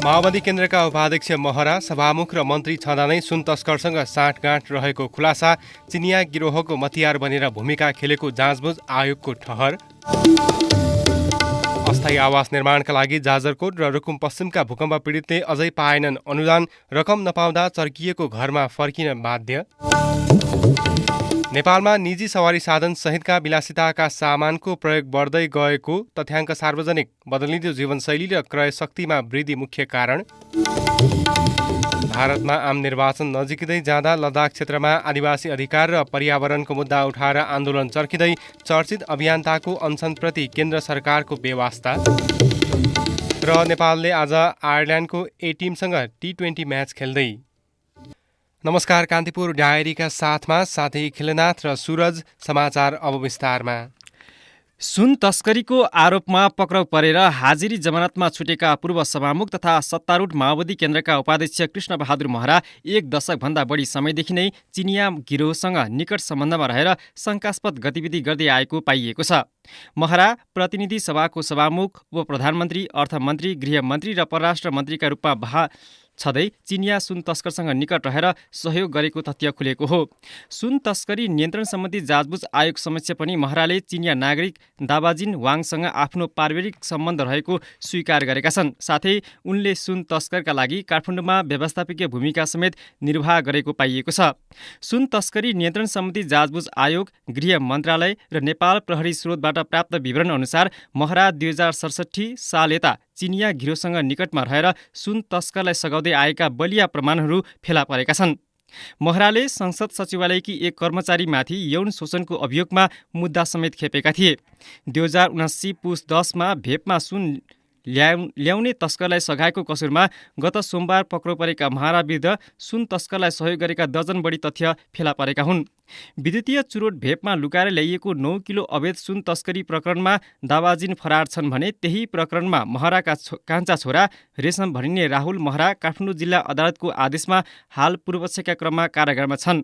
माओवादी केन्द्रका उपाध्यक्ष महरा सभामुख र मन्त्री छँदा नै सुन तस्करसँग साँठगाँठ रहेको खुलासा, चिनिया गिरोहको मतियार बनेर भूमिका खेलेको जाँचबुझ आयोगको ठहर। अस्थायी आवास निर्माणका लागि जाजरकोट र रुकुम पश्चिमका भूकम्प पीडितले अझै पाएनन् अनुदान, रकम नपाउँदा चर्किएको घरमा फर्किन बाध्य। नेपालमा निजी सवारी साधन सहितका विलासिताका सामानको प्रयोग बढ्दै गएको तथ्याङ्क सार्वजनिक, बदलिँदो जीवनशैली र क्रय शक्तिमा वृद्धि मुख्य कारण। भारतमा आम निर्वाचन नजिकै जाँदा लद्दाख क्षेत्रमा आदिवासी अधिकार र पर्यावरणको मुद्दा उठाएर आन्दोलन चर्किँदै, चर्चित अभियन्ताको अनसनप्रति केन्द्र सरकारको बेवास्ता। र नेपालले आज आयरल्यान्डको ए टिमसँग T20 म्याच खेल्दै। नमस्कार, कान्तिपुर डायरीका साथै खिलनाथ र सुरज। समाचार अब विस्तारमा। सुन तस्करीको आरोपमा पक्राउ परेर हाजिरी जमानतमा छुटेका पूर्व सभामुख तथा सत्तारूढ माओवादी केन्द्रका उपाध्यक्ष कृष्णबहादुर महरा 1 दशकभन्दा बढी समयदेखि नै चिनिया गिरोहसँग निकट सम्बन्धमा रहेर शङ्कास्पद गतिविधि गर्दै आएको पाइएको छ। महरा प्रतिनिधि सभाको सभामुख, उपप्रधानमन्त्री, अर्थमन्त्री, गृहमन्त्री र परराष्ट्र मन्त्रीका रूपमा छँदै चिनिया सुन तस्करसँग निकट रहेर सहयोग गरेको तथ्य खुलेको हो। सुन तस्करी नियन्त्रण सम्बन्धी जाँचबुझ आयोग समक्ष पनि महराले चिनिया नागरिक दाबाजिन वाङसँग आफ्नो पारिवारिक सम्बन्ध रहेको स्वीकार गरेका छन्। साथै उनले सुन तस्करका लागि काठमाडौँमा व्यवस्थापकीय भूमिका समेत निर्वाह गरेको पाइएको छ। सुन तस्करी नियन्त्रण सम्बन्धी जाँचबुझ आयोग, गृह मन्त्रालय र नेपाल प्रहरी स्रोतबाट प्राप्त विवरण अनुसार महरा 2067 साल यता चिनिया गिरोहसँग निकटमा रहेर सुन तस्करलाई सघाउँदै आएका बलिया प्रमाणहरू फेला परेका छन्। महराले संसद सचिवालयकी एक कर्मचारीमाथि यौन शोषणको अभियोगमा मुद्दा समेत खेपेका थिए। 2079 पुस 10 मा भेपमा सुन ल्याउने तस्करलाई सघाएको कसुरमा गत सोमबार पक्राउ परेका महरा विरुद्ध सुन तस्करलाई सहयोग गरेका दर्जन बढी तथ्य फेला परेका हुन्। विद्युतीय चुरोट भेपमा लुकाएर ल्याइएको 9 किलो अवैध सुन तस्करी प्रकरणमा दावाजिन फरार छन् भने त्यही प्रकरणमा महराका कान्छा छोरा रेशम भनिने राहुल महरा काठमाडौँ जिल्ला अदालतको आदेशमा हाल पूर्वपक्षका क्रममा कारागारमा छन्।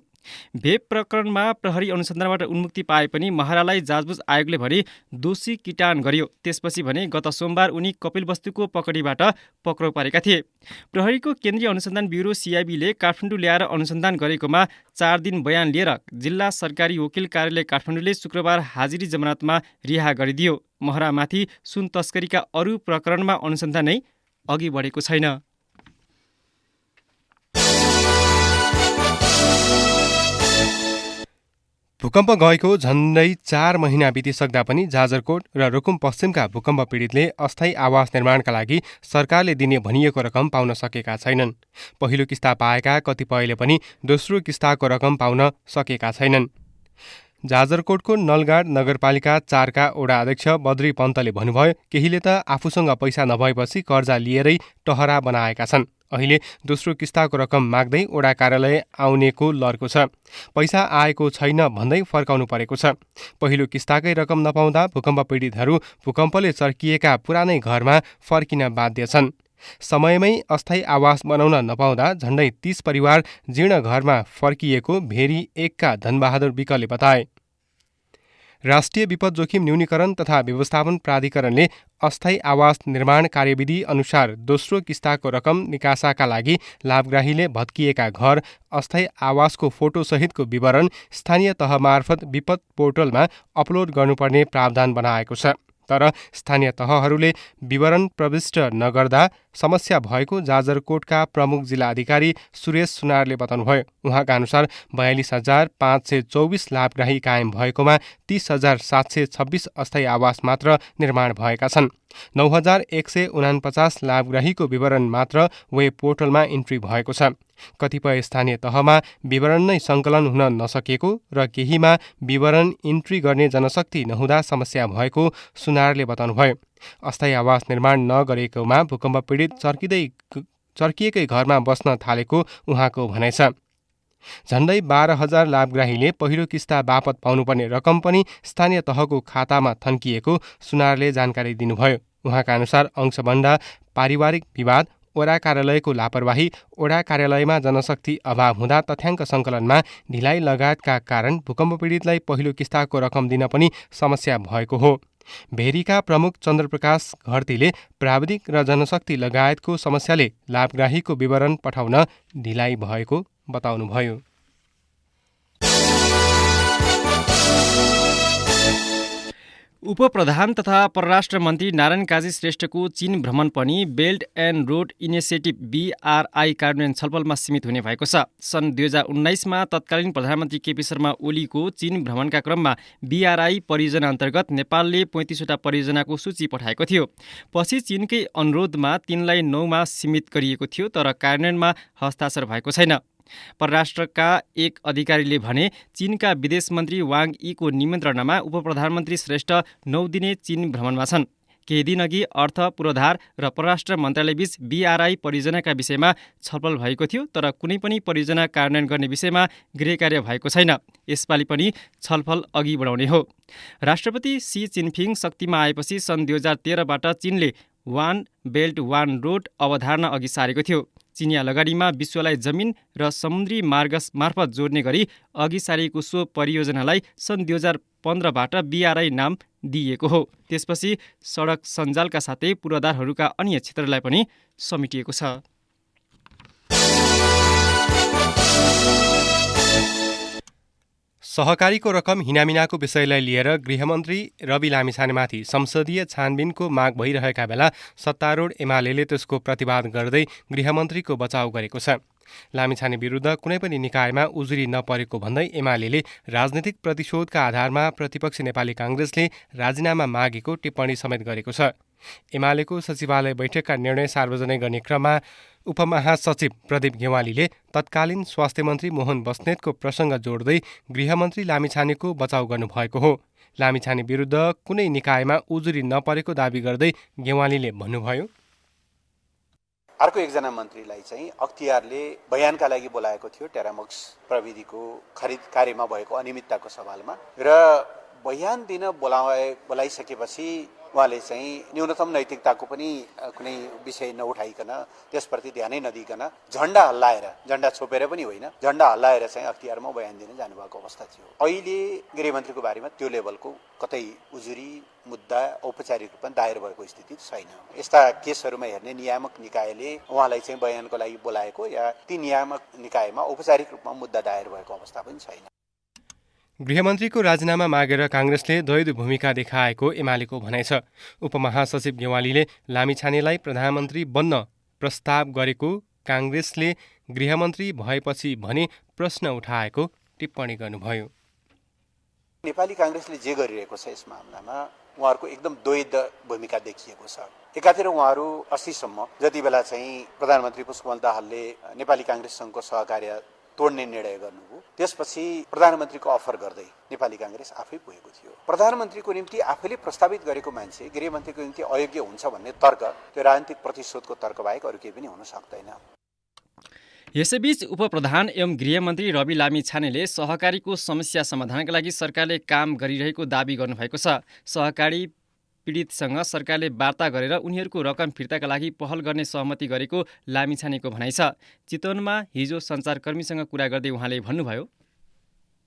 भेप प्रकरणमा प्रहरी अनुसन्धानबाट उन्मुक्ति पाए पनि महरालाई जाँचबुझ आयोगले भने दोषी किटान गर्यो। त्यसपछि भने गत सोमबार उनी कपिलवस्तुको पकडीबाट पक्राउ परेका थिए। प्रहरीको केन्द्रीय अनुसन्धान ब्युरो CIB ले काठमाडौँ ल्याएर अनुसन्धान गरेकोमा 4 दिन बयान लिएर जिल्ला सरकारी वकिल कार्यालय काठमाडौँले शुक्रबार हाजिरी जमानतमा रिहा गरिदियो। महरामाथि सुन तस्करीका अरू प्रकरणमा अनुसन्धान नै अघि बढेको छैन। भूकम्प गएको झन्डै 4 महिना बितिसक्दा पनि जाजरकोट र रुकुम पश्चिमका भूकम्प पीडितले अस्थायी आवास निर्माणका लागि सरकारले दिने भनिएको रकम पाउन सकेका छैनन्। पहिलो किस्ता पाएका कतिपयले पनि दोस्रो किस्ताको रकम पाउन सकेका छैनन्। जाजरकोटको नलगाड नगरपालिका 4 का वडा अध्यक्ष बद्री पन्तले भन्नुभयो, केहीले त आफूसँग पैसा नभएपछि कर्जा लिएरै टहरा बनाएका छन्। अहिले दोस्रो किस्ताको रकम माग्दै वडा कार्यालय आउनेको लर्को छ। पैसा आएको छैन भन्दै फर्काउनु परेको छ। पहिलो किस्ताकै रकम नपाउँदा भूकम्प पीडितहरू भूकम्पले चर्किएका पुरानै घरमा फर्किन बाध्य छन्। समयमै अस्थायी आवास बनाउन नपाउँदा झन्डै 30 परिवार जीर्ण घरमा फर्किएको भेरी 1 का धनबहादुर विकले बताए। राष्ट्रिय विपद जोखिम न्यूनीकरण तथा व्यवस्थापन प्राधिकरणले अस्थायी आवास निर्माण कार्यविधि अनुसार दोस्रो किस्ताको रकम निकासाका लागि लाभग्राहीले भत्किएका घर, अस्थायी आवासको फोटोसहितको विवरण स्थानीय तह मार्फत विपद पोर्टलमा अपलोड गर्नुपर्ने प्रावधान बनाएको छ। तर स्थानीय तहहरूले विवरण प्रविष्ट नगर्दा समस्या भएको जाजरकोटका प्रमुख जिल्ला अधिकारी सुरेश सुनारले बताउनुभयो। उहाँका अनुसार 42,524 लाभग्राही कायम भएकोमा 30,726 अस्थायी आवास मात्र निर्माण भएका छन्। 9,149 लाभग्राहीको विवरण मात्र वेब पोर्टलमा इन्ट्री भएको छ। कतिपय स्थानीय तहमा विवरण नै सङ्कलन हुन नसकेको र केहीमा विवरण इन्ट्री गर्ने जनशक्ति नहुँदा समस्या भएको सुनारले बताउनुभयो। अस्थायी आवास निर्माण नगरेकोमा भूकम्प पीडित चर्किएकै घरमा बस्न थालेको उहाँको भनाइ छ। झन्डै 12,000 लाभग्राहीले पहिलो किस्ता बापत पाउनुपर्ने रकम पनि स्थानीय तहको खातामा थन्किएको सुनारले जानकारी दिनुभयो। उहाँका अनुसार अंशबन्डा, पारिवारिक विवाद, वडा कार्यालयको लापरवाही, वडा कार्यालयमा जनशक्ति अभाव हुँदा तथ्याङ्क सङ्कलनमा ढिलाइ लगायतका कारण भूकम्प पीडितलाई पहिलो किस्ताको रकम दिन पनि समस्या भएको हो। भेरीका प्रमुख चन्द्रप्रकाश घरतीले प्राविधिक र जनशक्ति लगायतको समस्याले लाभग्राहीको विवरण पठाउन ढिलाइ भएको बताउनुभयो। उपप्रधान तथा परराष्ट्र मन्त्री नारायण काजी श्रेष्ठको चीन भ्रमण पनि belt and road initiative BRI कार्यान्वयन छलफलमा सीमित हुने भएको छ। सन् 2019मा तत्कालीन प्रधानमन्त्री केपी शर्मा ओलीको चीन भ्रमणका क्रममा BRI परियोजना अन्तर्गत नेपालले 35वटा परियोजनाको सूची पठाएको थियो। पछि चीनकै अनुरोधमा तिनलाई 9मा सीमित गरिएको थियो, तर कार्यान्वयनमा हस्ताक्षर भएको छैन। परराष्ट्रका एक अधिकारीले भने चीनका विदेश मन्त्री वाङ यीको निमन्त्रणामा उपप्रधानमन्त्री श्रेष्ठ 9 दिने चीन भ्रमणमा छन्। केही दिनअघि अर्थ, पूर्वाधार र परराष्ट्र मन्त्रालयबीच BRI परियोजनाका विषयमा छलफल भएको थियो, तर कुनै पनि परियोजना कार्यान्वयन गर्ने विषयमा गृह कार्य भएको छैन। यसपालि पनि छलफल अघि बढाउने हो। राष्ट्रपति सी जिनपिङ शक्तिमा आएपछि सन् 2013बाट चीनले वान बेल्ट वान रोड अवधारणा अघि सारेको थियो। चिनिया लगानीमा विश्वलाई जमिन र समुद्री मार्ग मार्फत जोड्ने गरी अघि सारिएको सो परियोजनालाई सन् 2015बाट BRI नाम दिइएको हो। त्यसपछि सडक सञ्जालका साथै पूर्वाधारहरूका अन्य क्षेत्रलाई पनि समेटिएको छ। सहकारीको रकम हिनामिनाको विषयलाई लिएर गृहमन्त्री रवि लामिछानेमाथि संसदीय छानबिनको माग भइरहेका बेला सत्तारूढ एमाले त्यसको प्रतिवाद गर्दै गृहमन्त्रीको बचाउ गरेको छ। लामिछाने विरुद्ध कुनै पनि निकायमा उजुरी नपरेको भन्दै एमाले राजनीतिक प्रतिशोधका आधारमा प्रतिपक्षी नेपाली काङ्ग्रेसले राजीनामा मागेको टिप्पणी समेत गरेको छ। एमालेको सचिवालय बैठकका निर्णय सार्वजनिक गर्ने क्रममा उपमहासचिव प्रदीप गेवालीले तत्कालीन स्वास्थ्य मन्त्री मोहन बस्नेतको प्रसङ्ग जोड्दै गृहमन्त्री लामिछानेको बचाउ गर्नुभएको हो। लामिछाने विरुद्ध कुनै निकायमा उजुरी नपरेको दावी गर्दै गेवालीले भन्नुभयो, अर्को एकजना मन्त्रीलाई चाहिँ अख्तियारले बयानका लागि बोलाएको थियो टेरामक्स प्रविधिको खरिद कार्यमा भएको अनियमितताको सवालमा, र बयान दिन बोलाइसकेपछि उहाँले चाहिँ न्यूनतम नैतिकताको पनि कुनै विषय नउठाइकन त्यसप्रति ध्यानै नदिइकन झण्डा हल्लाएर, झण्डा छोपेर पनि होइन, झण्डा हल्लाएर चाहिँ अख्तियारमा बयान दिन जानुभएको अवस्था थियो। अहिले गृहमन्त्रीको बारेमा त्यो लेभलको कतै उजुरी मुद्दा औपचारिक रूपमा दायर भएको स्थिति छैन। यस्ता केसहरूमा हेर्ने नियामक निकायले उहाँलाई चाहिँ बयानको लागि बोलाएको या ती नियामक निकायमा औपचारिक रूपमा मुद्दा दायर भएको अवस्था पनि छैन। गृहमन्त्रीको राजीनामा मागेर काङ्ग्रेसले द्वैध भूमिका देखाएको एमालेको भनाइ छ। उपमहासचिव गेवालीले लामिछानेलाई प्रधानमन्त्री बन्न प्रस्ताव गरेको काङ्ग्रेसले गृहमन्त्री भएपछि भने प्रश्न उठाएको टिप्पणी गर्नुभयो। नेपाली काङ्ग्रेसले जे गरिरहेको छ यस मामलामा उहाँहरूको एकदम द्वैध भूमिका देखिएको छ। एकातिर उहाँहरू 80सम्म जति बेला चाहिँ प्रधानमन्त्री पुष्पकमल दाहालले नेपाली काङ्ग्रेस सङ्घको सहकार्य तोड्ने निर्णय गर्नुभयो, त्यसपछि प्रधानमन्त्रीको अफर गर्दै नेपाली काङ्ग्रेस आफै पुगेको थियो। प्रधानमन्त्रीको निम्ति आफैले प्रस्तावित गरेको मान्छे गृहमन्त्रीको निम्ति अयोग्य हुन्छ भन्ने तर्क त्यो राजनीतिक प्रतिशोधको तर्क बाहेक अरू केही पनि हुन सक्दैन। यसैबीच उपप्रधान एवं गृहमन्त्री रवि लामिछानेले सहकारीको समस्या समाधानका लागि सरकारले काम गरिरहेको दावी गर्नुभएको छ। सहकारी पीडितसँग सरकारले वार्ता गरेर उनीहरूको रकम फिर्ताका लागि पहल गर्ने सहमति गरेको लामिछानेको भनाइ छ। चितवनमा हिजो सञ्चारकर्मीसँग कुरा गर्दै उहाँले भन्नुभयो,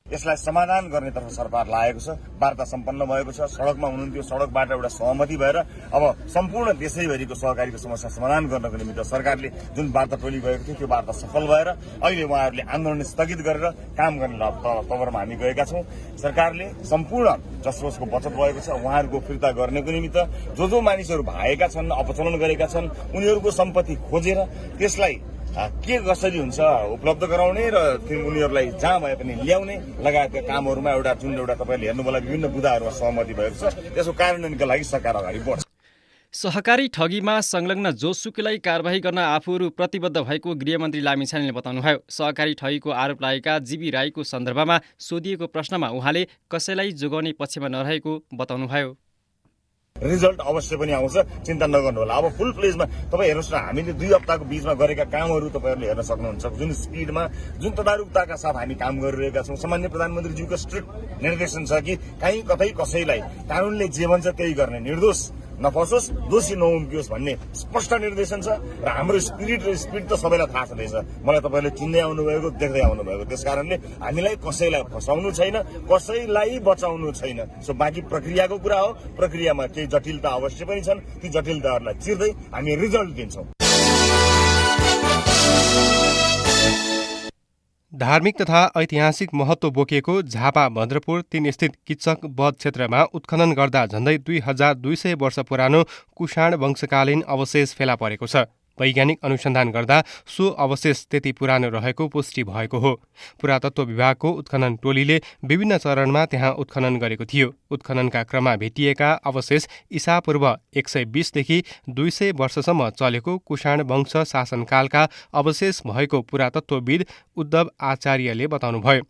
यसलाई समाधान गर्नेतर्फ सरकार लागेको छ, वार्ता सम्पन्न भएको छ, सडकमा हुनुहुन्थ्यो, सडकबाट एउटा सहमति भएर अब सम्पूर्ण देशैभरिको सहकारीको समस्या समाधान गर्नको निमित्त सरकारले जुन वार्ता टोली गएको थियो त्यो वार्ता सफल भएर अहिले उहाँहरूले आन्दोलन स्थगित गरेर काम गर्ने तवरमा हामी गएका छौँ। सरकारले सम्पूर्ण जसजसको बचत भएको छ उहाँहरूको फिर्ता गर्नको निमित्त जो मानिसहरू भागेका छन्, अपचलन गरेका छन्, उनीहरूको सम्पत्ति खोजेर त्यसलाई के कसरी हुन्छ उपलब्ध गराउने र उनीहरूलाई जहाँ भए पनि ल्याउने लगायतका कामहरूमा एउटा तपाईँले हेर्नुभयो विभिन्न बुदाहरूमा सहमति भएको छ। त्यसको कार्यान्वयनका लागि सरकार अगाडि बढ्छ। सहकारी ठगीमा संलग्न जोसुकैलाई कारबाही गर्न आफूहरू प्रतिबद्ध भएको गृहमन्त्री लामिछानेले बताउनुभयो। सहकारी ठगीको आरोप लागेका जीबी राईको सन्दर्भमा सोधिएको प्रश्नमा उहाँले कसैलाई जोगाउने पक्षमा नरहेको बताउनुभयो। रिजल्ट अवश्य पनि आउँछ, चिन्ता नगर्नु होला। अब फुल प्लेजमा तपाईँ हेर्नुहोस् न, हामीले 2 हप्ताको बीचमा गरेका कामहरू तपाईँहरूले हेर्न सक्नुहुन्छ। जुन स्पिडमा, जुन तदारुकताका साथ हामी काम गरिरहेका छौँ। सामान्य प्रधानमन्त्रीज्यूको स्ट्रिक्ट निर्देशन छ कि कहीँ कतै कसैलाई कानुनले जे भन्छ त्यही गर्ने, निर्दोष नफसोस्, दोषी नउम्कियोस् भन्ने स्पष्ट निर्देशन छ र हाम्रो स्पिरिट र स्पिड त सबैलाई थाहा छँदैछ। मलाई तपाईँले चिन्दै आउनुभएको, देख्दै आउनुभएको। त्यस कारणले हामीलाई कसैलाई फसाउनु छैन, कसैलाई बचाउनु छैन। सो बाँकी प्रक्रियाको कुरा हो। प्रक्रियामा केही जटिलता अवश्य पनि छन्। ती जटिलताहरूलाई चिर्दै हामी रिजल्ट दिन्छौँ। धार्मिक तथा ऐतिहासिक महत्त्व बोकेको झापा भद्रपुर 3 स्थित किच्चक बध क्षेत्रमा उत्खनन गर्दा झण्डै 2200 वर्ष पुरानो कुषाण वंशकालीन अवशेष फेला परेको छ। वैज्ञानिक अनुसन्धान गर्दा सो अवशेष त्यति पुरानो रहेको पुष्टि भएको हो। पुरातत्व विभागको उत्खनन टोलीले विभिन्न चरणमा त्यहाँ उत्खनन गरेको थियो। उत्खननका क्रममा भेटिएका अवशेष ईसापूर्व 120 देखि 200 वर्षसम्म चलेको कुषाण वंश शासनकालका अवशेष भएको पुरातत्वविद उद्धव आचार्यले बताउनुभयो।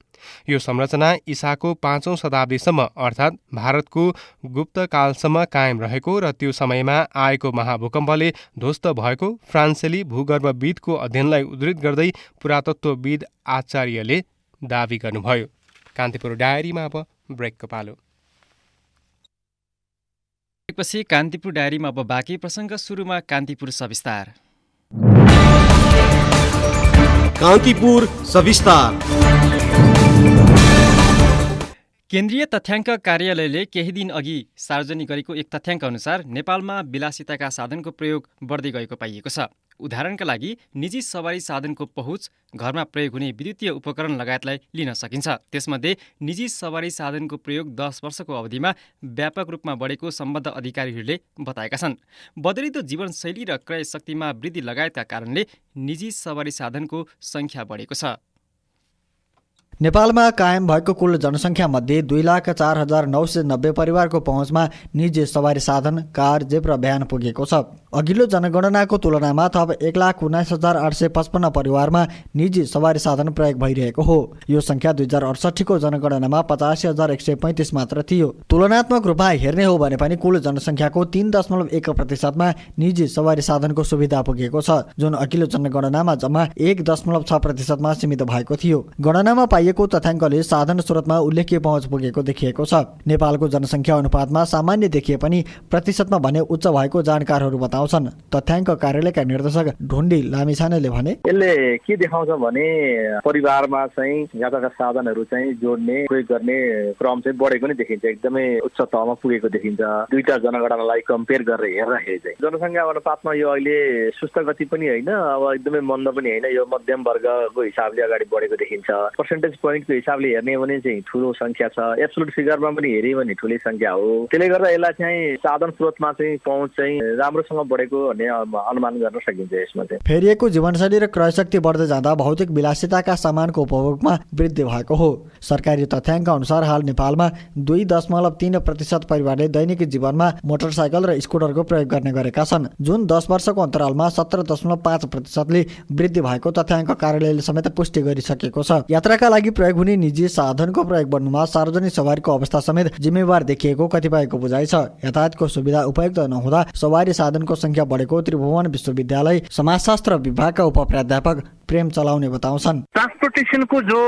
यो संरचना ईसाको 5औं शताब्दीसम्म अर्थात् भारतको गुप्तकालसम्म कायम रहेको र त्यो समयमा आएको महाभूकम्पले ध्वस्त भएको फ्रान्सेली भूगर्भविदको अध्ययनलाई उद्धृत गर्दै पुरातत्वविद आचार्यले दावी गर्नुभयो। कान्तिपुर डायरीमा अब ब्रेकको पालो। पछि कान्तिपुर डायरीमा अब बाँकी प्रसङ्ग। सुरुमा कान्तिपुर सविस्तार। कान्तिपुर सविस्तार। केन्द्रीय तथ्याङ्क कार्यालयले केही दिन अघि सार्वजनिक गरेको एक तथ्याङ्क अनुसार नेपालमा विलासिताका साधनको प्रयोग बढ्दै गएको पाइएको छ। उदाहरणका लागि निजी सवारी साधनको पहुँच, घरमा प्रयोग हुने विद्युतीय उपकरण लगायतलाई लिन सकिन्छ। त्यसमध्ये निजी सवारी साधनको प्रयोग 10 वर्षको अवधिमा व्यापक रूपमा बढेको सम्बद्ध अधिकारीहरूले बताएका छन्। बदलिदो जीवनशैली र क्रय शक्तिमा वृद्धि लगायतका कारणले निजी सवारी साधनको सङ्ख्या बढेको छ। नेपालमा कायम भएको कुल जनसङ्ख्या मध्ये 2,04,990 परिवारको पहुँचमा निजी सवारी साधन, कार, जीप र भ्यान पुगेको छ। अघिल्लो जनगणनाको तुलनामा थप 1,19,855 परिवारमा निजी सवारी साधन प्रयोग भइरहेको हो। यो सङ्ख्या 2068 को जनगणनामा 85,135 मात्र थियो। तुलनात्मक रूपमा हेर्ने हो भने पनि कुल जनसङ्ख्याको 3.1%मा निजी सवारी साधनको सुविधा पुगेको छ, जुन अघिल्लो जनगणनामा जम्मा 1.6%मा सीमित भएको थियो। गणनामा पाइएको तथ्याङ्कले साधन स्रोतमा उल्लेख्य पहुँच पुगेको देखिएको छ। नेपालको जनसङ्ख्या अनुपातमा सामान्य देखिए पनि प्रतिशतमा भने उच्च भएको जानकारहरू बताउँछन्। तथ्याङ्क कार्यालयका निर्देशक ढुण्डी लामिछानेले भने यसले के देखाउँछ भने परिवारमा चाहिँ यातायात साधनहरू चाहिँ जोड्ने, प्रयोग गर्ने क्रम चाहिँ बढेको नै देखिन्छ। एकदमै उच्च तहमा पुगेको देखिन्छ। दुईटा जनगणनालाई कम्पेयर गरेर हेर्दाखेरि चाहिँ जनसङ्ख्या अनुपातमा यो अहिले सुस्त गति पनि होइन, अब एकदमै मन्द पनि होइन। यो मध्यम वर्गको हिसाबले अगाडि बढेको देखिन्छ। पर्सेन्टेज पोइन्टको हिसाबले हेर्ने भने चाहिँ ठुलो सङ्ख्या छ। एब्सोल्युट फिगरमा पनि हेर्यो भने ठुलै सङ्ख्या हो। त्यसले गर्दा यसलाई चाहिँ साधन स्रोतमा चाहिँ पहुँच चाहिँ राम्रोसँग बढेको भन्ने अनुमान गर्न सकिन्छ। यसमा चाहिँ फेरिएको जीवनशैली र क्रयशक्ति बढ्दै जाँदा भौतिक विलासिताका सामानको उपभोगमा वृद्धि भएको हो। सरकारी तथ्याङ्क अनुसार हाल नेपालमा 2.3% परिवारले दैनिक जीवनमा मोटरसाइकल र स्कुटरको प्रयोग गर्ने गरेका छन्, जुन 10 वर्षको अन्तरालमा 17.5%ले वृद्धि भएको तथ्याङ्क कार्यालयले समेत पुष्टि गरिसकेको छ। यात्राका लागि प्रयोग हुने निजी साधनको प्रयोग बढ्नुमा सार्वजनिक सवारीको अवस्था समेत जिम्मेवार देखिएको कतिपयको बुझाइ छ। यातायातको सुविधा उपयुक्त नहुँदा सवारी साधनको संख्या बढेको त्रिभुवन विश्वविद्यालय समाजशास्त्र विभागका उपप्राध्यापक प्रेम चलाउने बताउँछन्। ट्रान्सपोर्टेसनको जो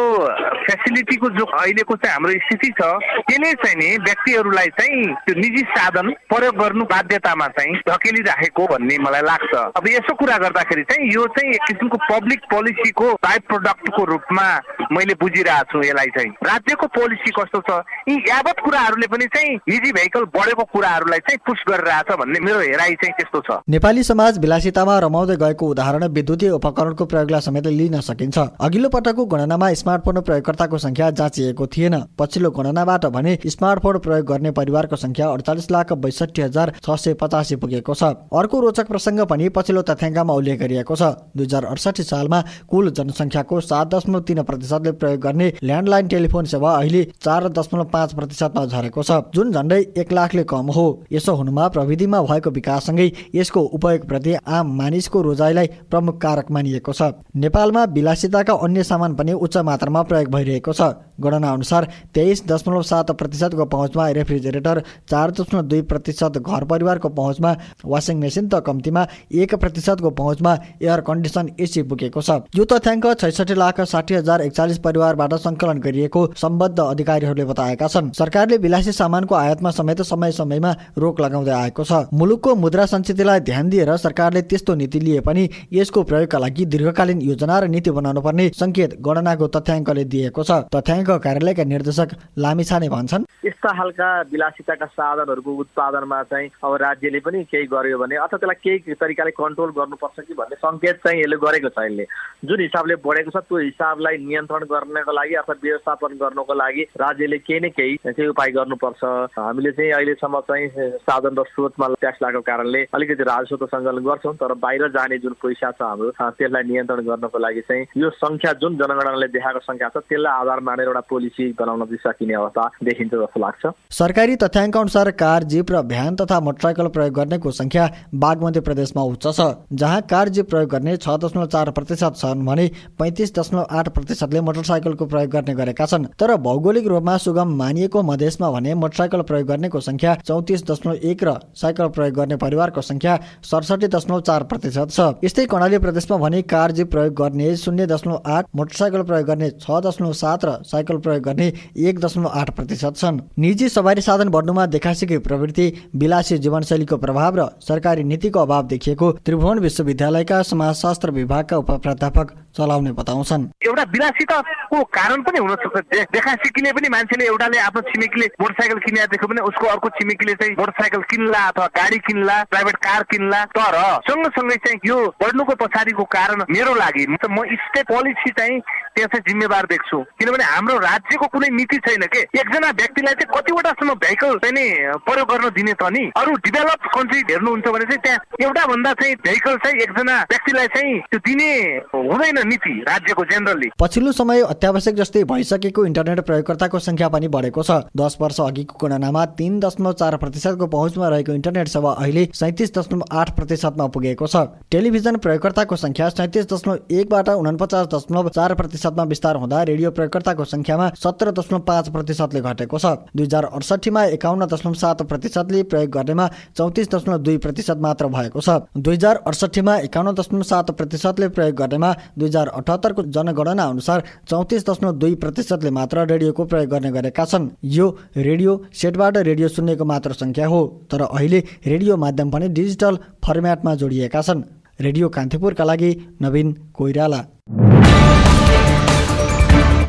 फेसिलिटीको जो अहिलेको चाहिँ हाम्रो स्थिति छ, त्यसले चाहिँ नि व्यक्तिहरूलाई चाहिँ त्यो निजी साधन प्रयोग गर्नु बाध्यतामा चाहिँ धकेलिराखेको भन्ने मलाई लाग्छ। अब यसो कुरा गर्दाखेरि चाहिँ यो चाहिँ एक किसिमको पब्लिक पोलिसीको बाइ प्रोडक्टको रूपमा मैले बुझिरहेको छु। यसलाई चाहिँ राज्यको पोलिसी कस्तो छ, यी यावत कुराहरूले पनि चाहिँ निजी भेहिकल बढेको कुराहरूलाई चाहिँ पुश गरिरहेछ भन्ने मेरो हेराइ चाहिँ त्यस्तो छ। नेपाली समाज विलासितामा रमाउँदै गएको उदाहरण विद्युतीय उपकरणको प्रयोगलाई समेत लिन सकिन्छ। अघिल्लो पटकको गणनामा स्मार्टफोन प्रयोगकर्ताको संख्या जाँचिएको थिएन। पछिल्लो गणनाबाट भने स्मार्टफोन प्रयोग गर्ने परिवारको संख्या 48,62,685 पुगेको छ। अर्को रोचक प्रसङ्ग पनि पछिल्लो तथ्याङ्कमा उल्लेख गरिएको छ। 2068 सालमा कुल जनसङ्ख्याको 7.3%ले प्रयोग गर्ने ल्यान्डलाइन टेलिफोन सेवा अहिले 4.5%मा झरेको छ, जुन झन्डै 1 लाखले कम हो। यसो हुनुमा प्रविधिमा भएको विकाससँगै यसको उपयोगप्रति आम मानिसको रोजाइलाई प्रमुख कारक मानिएको छ। नेपालमा विलासिताका अन्य सामान पनि उच्च मात्रामा प्रयोग भइरहेको छ। गणना अनुसार 23.7% पहुँचमा रेफ्रिजरेटर, 4.2% घर परिवारको पहुँचमा वासिङ मेसिन त कम्तीमा 1% पहुँचमा एयर कन्डिसन एसी पुगेको छ। यो तथ्याङ्क 66,60,041 परिवारबाट सङ्कलन गरिएको सम्बद्ध अधिकारीहरूले बताएका छन्। सरकारले विलासी सामानको आयातमा समेत समय समयमा रोक लगाउँदै आएको छ। मुलुकको मुद्रा सञ्चितलाई ध्यान दिएर सरकारले त्यस्तो नीति लिए पनि यसको प्रयोगका लागि दीर्घकालीन योजना र नीति बनाउनु पर्ने संकेत गणनाको तथ्याङ्कले दिएको छ। तथ्याङ्क कार्यालयका निर्देशक लामिछाने भन्छन्, यस्ता खालका विलासिताका साधनहरूको उत्पादनमा चाहिँ अब राज्यले पनि केही गर्यो भने अथवा त्यसलाई केही तरिकाले कन्ट्रोल गर्नुपर्छ कि भन्ने सङ्केत चाहिँ यसले गरेको छ। यसले जुन हिसाबले बढेको छ त्यो हिसाबलाई नियन्त्रण गर्नको लागि अथवा व्यवस्थापन गर्नको लागि राज्यले केही न केही उपाय गर्नुपर्छ। हामीले चाहिँ अहिलेसम्म चाहिँ साधन र स्रोतमा ट्याक्स लागेको कारणले अलिकति राजस्व त सङ्कलन गर्छौँ, तर बाहिर जाने जुन पैसा छ हाम्रो त्यसलाई नियन्त्रण गर्नको लागि चाहिँ यो सङ्ख्या जुन जनगणनाले देखाएको सङ्ख्या छ त्यसलाई आधार मानेर एउटा पोलिसी बनाउन सकिने अवस्था देखिन्छ जस्तो लाग्छ। सरकारी तथ्याङ्क अनुसार कार, जिप र भ्यान तथा मोटरसाइकल प्रयोग गर्नेको संख्या बागमती प्रदेशमा उच्च छ, जहाँ कार जिप प्रयोग गर्ने 6.4% छन् भने 35.8%ले मोटरसाइकलको प्रयोग गर्ने गरेका छन्। तर भौगोलिक रूपमा सुगम मानिएको मधेसमा भने मोटरसाइकल प्रयोग गर्नेको संख्या 34.1 र साइकल प्रयोग गर्ने परिवारको संख्या 67.4% छ। यस्तै कर्णाली प्रदेशमा भने कार जिप प्रयोग गर्ने 0.8, मोटरसाइकल प्रयोग गर्ने 6.7 र साइकल प्रयोग गर्ने 1.8% छन्। निजी सवारी साधन बढ्नुमा देखासेकै प्रवृत्ति, विलासी जीवनशैलीको प्रभाव र सरकारी नीतिको अभाव देखिएको त्रिभुवन विश्वविद्यालयका समाजशास्त्र विभागका उपप्राध्यापक चलाउने बताउँछन्। एउटा विलासिताको कारण पनि हुन सक्छ। देखासेकीले पनि मान्छेले एउटाले आफ्नो छिमेकीले मोटरसाइकल किनेको देख्यो भने उसको अर्को छिमेकीले चाहिँ मोटरसाइकल किन्ला अथवा गाडी किन्ला, प्राइभेट कार किन्ला। तर सँगसँगै चाहिँ यो बढ्नुको पछाडिको कारण मेरो लागि म स्टेट पोलिसी चाहिँ त्यहाँ चाहिँ जिम्मेवार देख्छु, किनभने हाम्रो राज्यको कुनै नीति छैन के एकजना व्यक्तिलाई चाहिँ कतिवटासम्म भेहिकल चाहिँ नि प्रयोग गर्न दिने त नि। अरू डेभलप कन्ट्री हेर्नुहुन्छ भने चाहिँ त्यहाँ एउटा भन्दा चाहिँ भेहिकल चाहिँ एकजना व्यक्तिलाई चाहिँ त्यो दिने हुँदैन नीति राज्यको जेनरली। पछिल्लो समय अत्यावश्यक जस्तै भइसकेको इन्टरनेट प्रयोगकर्ताको संख्या पनि बढेको छ। 10 वर्ष अघिको गणनामा 3.4% को पहुँचमा रहेको इन्टरनेट सेवा अहिले 37.8% मा पुगेको छ। टेलिभिजन प्रयोगकर्ताको संख्या 37.1 बाट 49.4% मा विस्तार हुँदा रेडियो प्रयोगकर्ताको संख्यामा 17.5% ले घटेको छ। 2068 मा 51.7% ले प्रयोग गर्नेमा 34.2% मात्र भएको छ। 2068 मा 51.7% ले प्रयोग गर्नेमा 2078 को जनगणना अनुसार 34.2% ले मात्र रेडियोको प्रयोग गर्ने गरेका छन्। यो रेडियो सेटबाट रेडियो सुन्नेको मात्र संख्या हो, तर अहिले रेडियो माध्यम पनि डिजिटल फर्म्याटमा जोडिएका छन्। रेडियो कान्तिपुरका लागि नवीन कोइराला।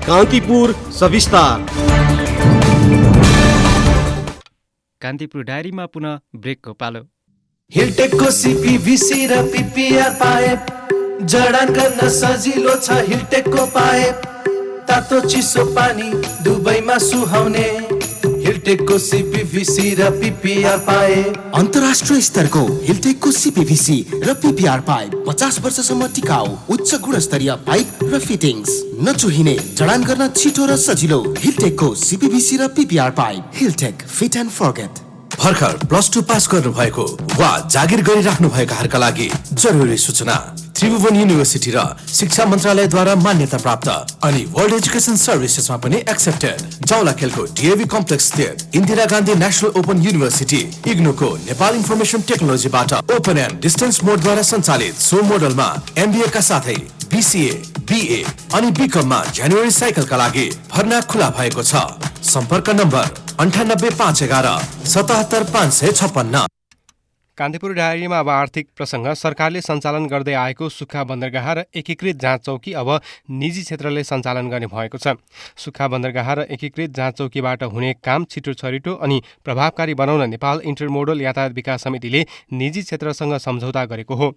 कान्तिपुर सविस्तार। कान्तिपुर डायरीमा पुनः ब्रेकको पालो। हिलटेकको सिपिभिसी र पिपिआर पाइप जडान गर्न सजिलो छ। हिलटेकको पाइप तातो चिसो पानी दुबईमा सुहाउने। हिलटेकको सिपिभिसी र पिपिआर पाइप अन्तर्राष्ट्रिय स्तरको हिलटेकको सिपिभिसी र पिपिआर पाइप 50 वर्षसम्म टिकाउ, उच्च गुणस्तरीय पाइप र फिटिङ्स, नचुहिने, जडान गर्न छिटो र सजिलो। हिलटेकको सिपिभिसी र पिपिआर पाइप। हिलटेक फिट एन्ड फर्गेट। भर्खर +2 पास गर्नुभएको वा जागिर गरिराख्नु भएकाहरूका लागि जरुरी सूचना। त्रिभुवन युनिभर्सिटी र शिक्षा मन्त्रालयद्वारा मान्यता प्राप्त अनि वर्ल्ड एजुकेसन सर्भिसेसमा पनि एक्सेप्टेड जाउलाखेलको डिएभी कम्प्लेक्स स्थित Indira Gandhi national open university इग्नुको नेपाल इन्फर्मेसन टेक्नोलोजीबाट ओपन एन्ड डिस्टेन्स मोडद्वारा सञ्चालित सो मोडलमा एमबिए का साथै बीसीए, बीए अनि बीकममा जनवरी साइकलका लागि भर्ना खुला भएको छ। सम्पर्क नम्बर 9851 77556। कान्तिपुर डायरीमा अब आर्थिक प्रसङ्ग। सरकारले सञ्चालन गर्दै आएको सुक्खा बन्दरगाह र एकीकृत जाँच चौकी अब निजी क्षेत्रले सञ्चालन गर्ने भएको छ। सुक्खा बन्दरगाह र एकीकृत जाँच चौकीबाट हुने काम छिटो छरिटो अनि प्रभावकारी बनाउन नेपाल इन्टरमोडल यातायात विकास समितिले निजी क्षेत्रसँग सम्झौता गरेको हो।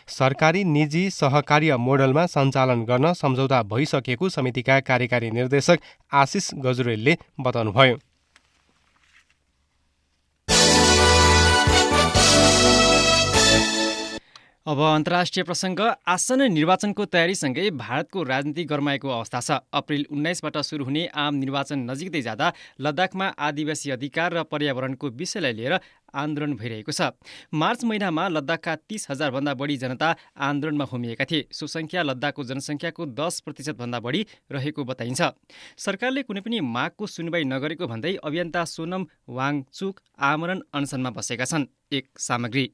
सरकारी निजी सहकार्य मोडलमा सञ्चालन गर्न सम्झौता भइसकेको समितिका कार्यकारी निर्देशक आशिष गजुरेलले बताउनुभयो। अब अन्तर्राष्ट्रिय प्रसङ्ग। आसन्न निर्वाचनको तयारीसँगै भारतको राजनीति गरमाएको अवस्था छ। अप्रिल 19बाट सुरु हुने आम निर्वाचन नजिक्दै जाँदा लद्दाखमा आदिवासी अधिकार र पर्यावरणको विषयलाई लिएर आन्दोलन भइरहेको छ। मार्च महिनामा लद्दाखका 30,000 भन्दा बढी जनता आन्दोलनमा होमिएका थिए। सो सङ्ख्या लद्दाखको जनसङ्ख्याको 10% भन्दा बढी रहेको बताइन्छ। सरकारले कुनै पनि मागको सुनवाई नगरेको भन्दै अभियन्ता सोनम वाङचुक आमरण अनसनमा बसेका छन्। एक सामग्री।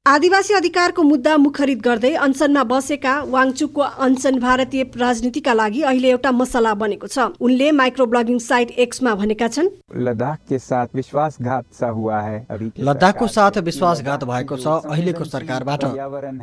आदिवासी अधिकारको मुद्दा मुखरित गर्दै अनसनमा बसेका वाङचुकको अनसन भारतीय राजनीतिका लागि अहिले एउटा मसला बनेको छ। उनले माइक्रो ब्लगिङ साइट एक्समा भनेका छन्, लद्दाखको साथ विश्वासघात भएको छ अहिलेको सरकारबाट।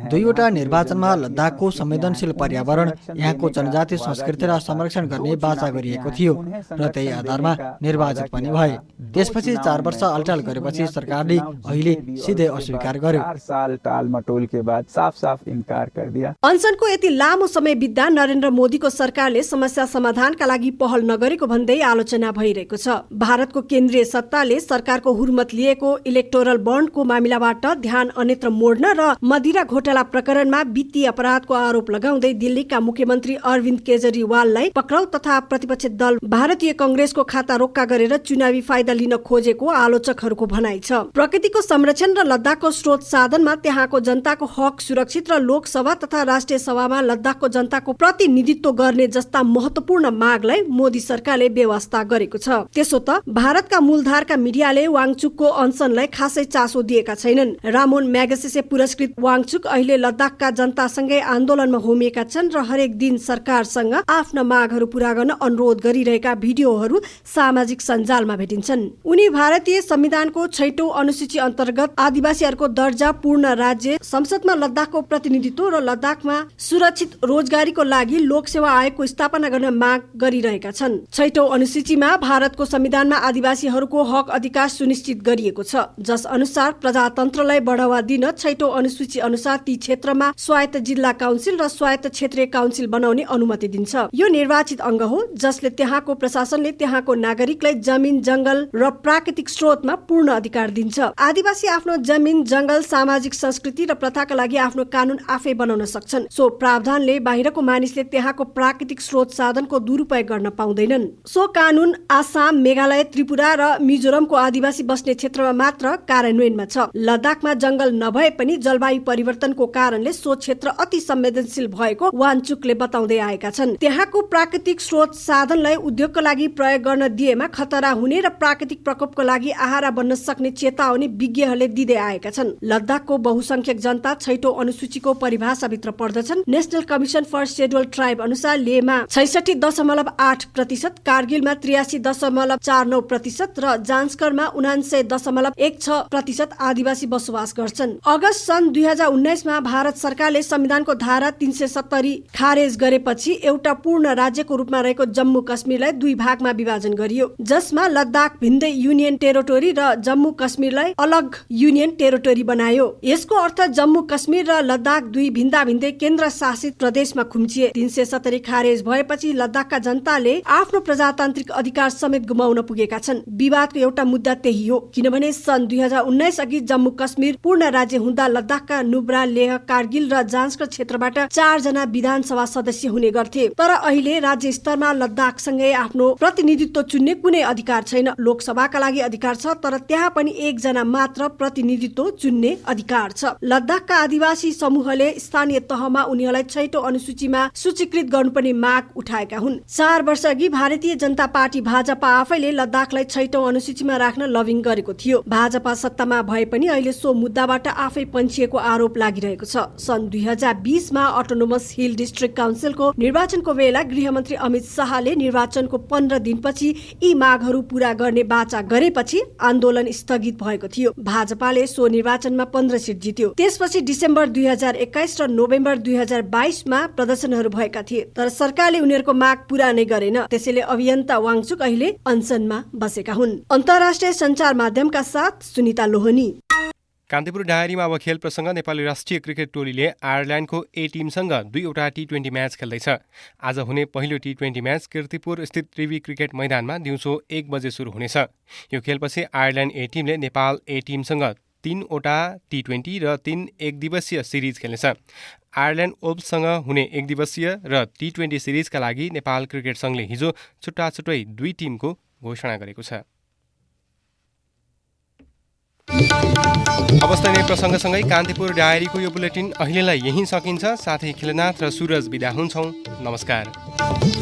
दुईवटा निर्वाचनमा लद्दाखको संवेदनशील पर्यावरण, यहाँको जनजाति संस्कृति र संरक्षण गर्ने बाचा गरिएको थियो र त्यही आधारमा निर्वाचित पनि भए। त्यसपछि 4 वर्ष अल्टाल गरेपछि सरकारले अहिले सिधै अस्वीकार गर्यो। टालमटोल के बाद साफ इन्कार कर दिया। अनसनको यति लामो समय बित्दा नरेन्द्र मोदीको सरकारले समस्या समाधानका लागि पहल नगरेको भन्दै आलोचना भइरहेको छ। भारतको केन्द्रीय सत्ताले सरकारको हुर्मत लिएको इलेक्टोरल बन्डको मामिलाबाट ध्यान अन्यत्र मोड्न र मदिरा घोटाला प्रकरणमा वित्तीय अपराधको आरोप लगाउँदै दिल्लीका मुख्यमन्त्री अरविन्द केजरीवाललाई पक्राउ तथा प्रतिपक्ष दल भारतीय कंग्रेसको खाता रोक्का गरेर चुनावी फाइदा लिन खोजेको आलोचकहरूको भनाइ छ। प्रकृतिको संरक्षण र लद्दाखको स्रोत साधनमा त्यहाँको जनताको हक सुरक्षित र लोकसभा तथा राष्ट्रिय सभामा लद्दाखको जनताको प्रतिनिधित्व गर्ने जस्ता महत्वपूर्ण मागलाई मोदी सरकारले व्यवस्था गरेको छ। त्यसो त भारतका मूलधारका मिडियाले वाङचुकको अनसनलाई खासै चासो दिएका छैनन्। रामोन म्यागसेसे पुरस्कृत वाङचुक अहिले लद्दाखका जनतासँगै आन्दोलनमा होमिएका छन् र हरेक दिन सरकारसँग आफ्ना मागहरू पूरा गर्न अनुरोध गरिरहेका भिडियोहरू सामाजिक सञ्जालमा भेटिन्छन्। उनी भारतीय संविधानको 6औं अनुसूची अन्तर्गत आदिवासीहरूको दर्जा पूर्ण राज्य संसदमा लद्दाखको प्रतिनिधित्व र लद्दाखमा सुरक्षित रोजगारीको लागि लोकसेवा आयोगको स्थापना गर्न माग गरिरहेका छन्। 6औं अनुसूचीमा भारतको संविधानमा आदिवासीहरूको हक अधिकार सुनिश्चित गरिएको छ, जस अनुसार प्रजातन्त्रलाई बढावा दिन 6औं अनुसूची अनुसार ती क्षेत्रमा स्वायत्त जिल्ला काउन्सिल र स्वायत्त क्षेत्रीय काउन्सिल बनाउने अनुमति दिन्छ। यो निर्वाचित अङ्ग हो जसले त्यहाँको प्रशासनले त्यहाँको नागरिकलाई जमिन, जंगल र प्राकृतिक स्रोतमा पूर्ण अधिकार दिन्छ। आदिवासी आफ्नो जमिन, जंगल, सामाजिक संस्कृति र प्रथाका लागि आफ्नो कानून आफै बनाउन सक्छन्। सो प्रावधानले बाहिरको मानिसले त्यहाँको प्राकृतिक स्रोत साधनको दुरुपयोग गर्न पाउँदैनन्। सो कानून आसाम, मेघालय, त्रिपुरा र मिजोरमको आदिवासी बस्ने क्षेत्रमा मात्र कार्यान्वयनमा छ। लद्दाखमा जंगल नभए पनि जलवायु परिवर्तनको कारणले सो क्षेत्र अति संवेदनशील भएको वाङचुकले बताउँदै आएका छन्। त्यहाँको प्राकृतिक स्रोत साधनलाई उद्योगका लागि प्रयोग गर्न दिएमा खतरा हुने र प्राकृतिक प्रकोपको लागि आहारा बन्न सक्ने चेतावनी विज्ञहरूले दिँदै आएका छन्। लद्दाखको बहुसंख्यक जनता 6औं अनुसूचीको परिभाषाभित्र पर्दछन्। National commission for schedule tribe अनुसार लेहमा 66.8%, कारगिलमा 83.49% र जान्स्करमा 79.16% आदिवासी बसोबास गर्छन्। अगस्त सन् 2019मा भारत सरकारले संविधानको धारा 370 खारेज गरेपछि एउटा पूर्ण राज्यको रूपमा रहेको जम्मू कश्मीरलाई 2 भागमा विभाजन गरियो, जसमा लद्दाख भिन्दै युनियन टेरिटोरी र जम्मू कश्मीरलाई अलग युनियन टेरिटोरी बनायो। यसको अर्थ जम्मू कश्मीर र लद्दाख 2 भिन्दा भिन्दै केन्द्र शासित प्रदेशमा खुम्चिए। 370 खारेज भएपछि लद्दाखका जनताले आफ्नो प्रजातान्त्रिक अधिकार समेत गुमाउन पुगेका छन्। विवादको एउटा मुद्दा त्यही हो, किनभने सन् 2019 अघि जम्मू कश्मीर पूर्ण राज्य हुँदा लद्दाखका नुब्रा, लेह, कारगिल र जान्स्कर क्षेत्रबाट 4 जना विधानसभा सदस्य हुने गर्थे। तर अहिले राज्य स्तरमा लद्दाखसँगै आफ्नो प्रतिनिधित्व चुन्ने कुनै अधिकार छैन। लोकसभाका लागि अधिकार छ, तर त्यहाँ पनि 1 जना मात्र प्रतिनिधित्व चुन्ने अधिकार छ। लद्दाखका आदिवासी समूहले स्थानीय तहमा उनीहरूलाई 6औं अनुसूचीमा सूचीकृत गर्नुपर्ने माग उठाएका हुन्। 4 वर्ष अघि भारतीय जनता पार्टी भाजपा आफैले लद्दाखलाई 6औं अनुसूचीमा राख्न लबिङ गरेको थियो। भाजपा सत्तामा भए पनि अहिले सो मुद्दाबाट आफै पन्छिएको आरोप लागिरहेको छ। सन् 2020मा अटोनोमस हिल डिस्ट्रिक्ट काउन्सिलको निर्वाचनको बेला गृहमन्त्री अमित शाहले निर्वाचनको 15 दिनपछि यी मागहरू पूरा गर्ने बाचा गरेपछि आन्दोलन स्थगित भएको थियो। भाजपाले सो निर्वाचनमा 15 सिट जित्यो। त्यसपछि डिसेम्बर 2021 र नोभेम्बर 2022मा प्रदर्शनहरू भएका थिए, तर सरकारले उनीहरूको माग पूरा नै गरेन। त्यसैले अभियन्ता वाङचुक अहिले अनसनमा बसेका हुन्। अन्तर्राष्ट्रिय सञ्चार माध्यमका साथ सुनिता लोहनी। कान्तिपुर डायरीमा अब खेल प्रसङ्ग। नेपाली राष्ट्रिय क्रिकेट टोलीले आयरल्यान्डको ए टिमसँग 2वटा T20 म्याच खेल्दैछ। आज हुने पहिलो T20 म्याच कीर्तिपुर स्थित त्रिवी क्रिकेट मैदानमा दिउँसो 1 बजे सुरु हुनेछ। यो खेलपछि आयरल्यान्ड ए टिमले नेपाल ए टिमसँग 3वटा टी20 र 3 एकदिवसीय सिरिज खेल्नेछ। आयरल्यान्ड वुल्भ्ससँग हुने एकदिवसीय र टी20 सिरिजका लागि नेपाल क्रिकेट सङ्घले हिजो छुट्टाछुट्टै 2 टिमको घोषणा गरेको छ। अवस्थानीय प्रसङ्गसँगै कान्तिपुर डायरीको यो बुलेटिन अहिलेलाई यहीँ सकिन्छ। साथै खिलनाथ र सुरज बिदा हुन्छौँ। नमस्कार।